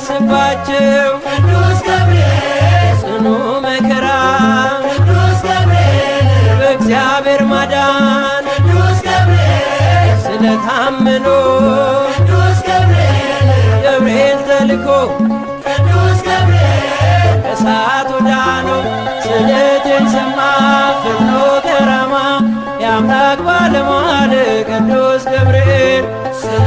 ሲደርስባቸው ቅዱስ ገብርኤል ጽኑ መከራ ቅዱስ ገብርኤል በእግዚአብሔር ማዳን ቅዱስ ገብርኤል ስለታመኑ ቅዱስ ገብርኤል ገብርኤል ተልኮ ቅዱስ ገብርኤል ከእሳት ወዳነው ስለቴን ሰማ ፈጥኖ ከራማ የአምላክ ባለሟል ቅዱስ ገብርኤል ስለ